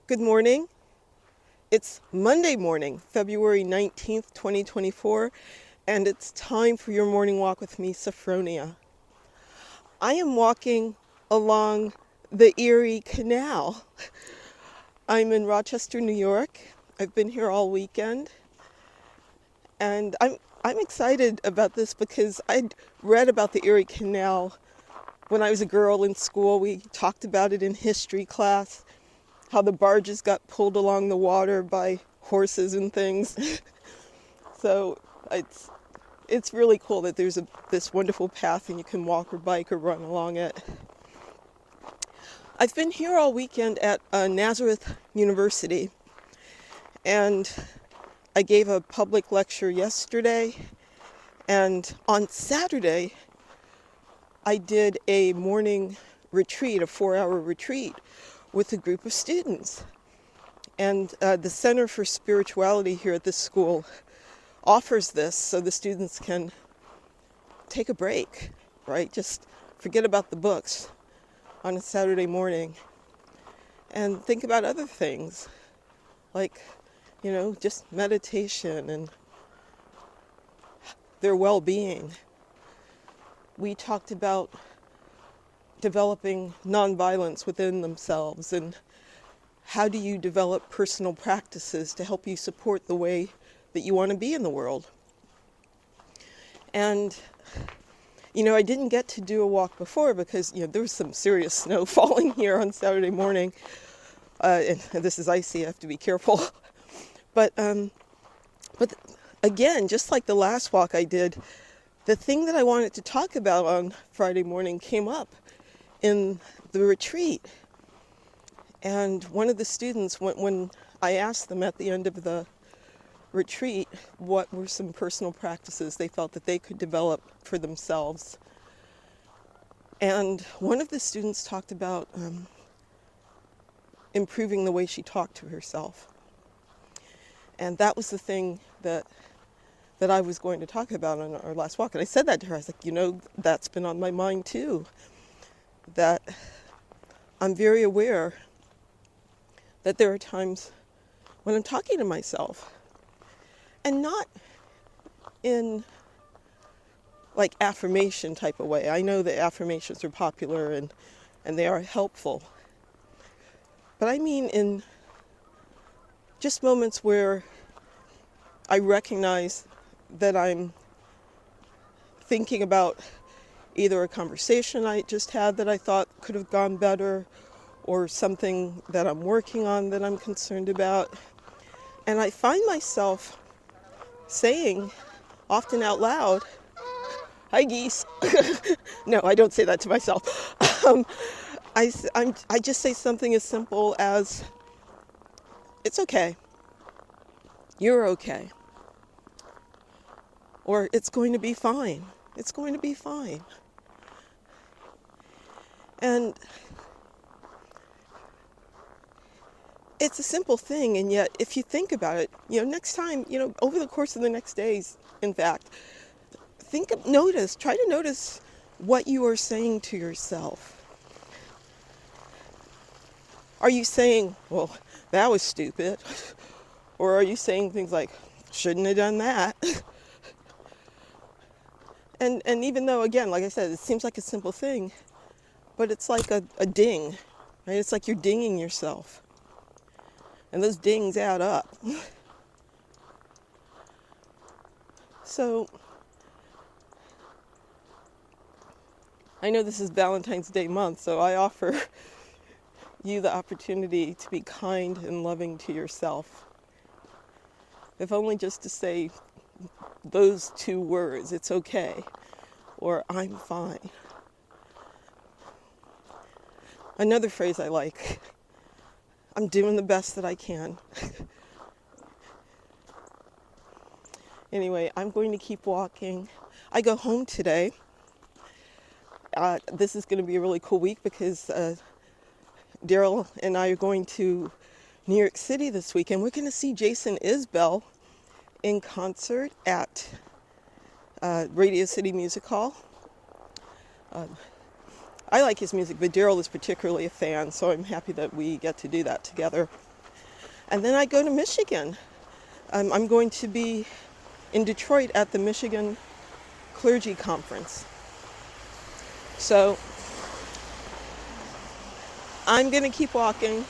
Good morning. It's Monday morning, February 19th, 2024, and it's time for your morning walk with me, Sophfronia. I am walking along the Erie Canal. I'm in Rochester, New York. I've been here all weekend, and I'm excited about this because I'd read about the Erie Canal when I was a girl in school. We talked about it in history class, how the barges got pulled along the water by horses and things. So it's really cool that there's this wonderful path and you can walk or bike or run along it. I've been here all weekend at Nazareth University, and I gave a public lecture yesterday, and on Saturday I did a morning retreat, a 4-hour retreat with a group of students. And the Center for Spirituality here at this school offers this so the students can take a break, right? Just forget about the books on a Saturday morning and think about other things like, just meditation and their well-being. We talked about developing nonviolence within themselves and how do you develop personal practices to help you support the way that you want to be in the world. And I didn't get to do a walk before because there was some serious snow falling here on Saturday morning, and this is icy. I have to be careful. But again, just like the last walk I did, the thing that I wanted to talk about on Friday morning came up in the retreat. And one of the students, when I asked them at the end of the retreat what were some personal practices they felt that they could develop for themselves, and one of the students talked about improving the way she talked to herself. And that was the thing that I was going to talk about on our last walk. And I said that to her. I was like, that's been on my mind too. That I'm very aware that there are times when I'm talking to myself, and not in like affirmation type of way. I know that affirmations are popular and they are helpful. But I mean in just moments where I recognize that I'm thinking about either a conversation I just had that I thought could have gone better, or something that I'm working on that I'm concerned about. And I find myself saying, often out loud, "Hi, geese." No, I don't say that to myself. I just say something as simple as, "It's okay. You're okay." Or, "It's going to be fine. It's going to be fine." And it's a simple thing, and yet if you think about it, next time, over the course of the next days, in fact, try to notice what you are saying to yourself. Are you saying, "Well, that was stupid"? Or are you saying things like, "Shouldn't have done that"? And even though, again, like I said, it seems like a simple thing, but it's like a ding, right? It's like you're dinging yourself. And those dings add up. So, I know this is Valentine's Day month, so I offer you the opportunity to be kind and loving to yourself. If only just to say those two words, "It's okay," or "I'm fine." Another phrase I like, "I'm doing the best that I can." Anyway, I'm going to keep walking. I go home today. This is going to be a really cool week because Daryl and I are going to New York City this weekend. We're going to see Jason Isbell in concert at Radio City Music Hall. I like his music, but Daryl is particularly a fan, so I'm happy that we get to do that together. And then I go to Michigan. I'm going to be in Detroit at the Michigan Clergy Conference. So I'm going to keep walking.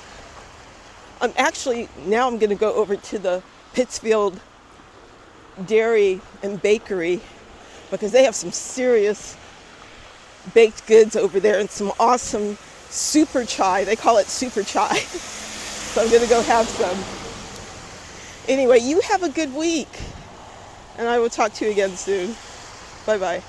Now I'm going to go over to the Pittsfield Dairy and Bakery because they have some serious baked goods over there and some awesome super chai. They call it super chai. So I'm going to go have some. Anyway, you have a good week. And I will talk to you again soon. Bye-bye.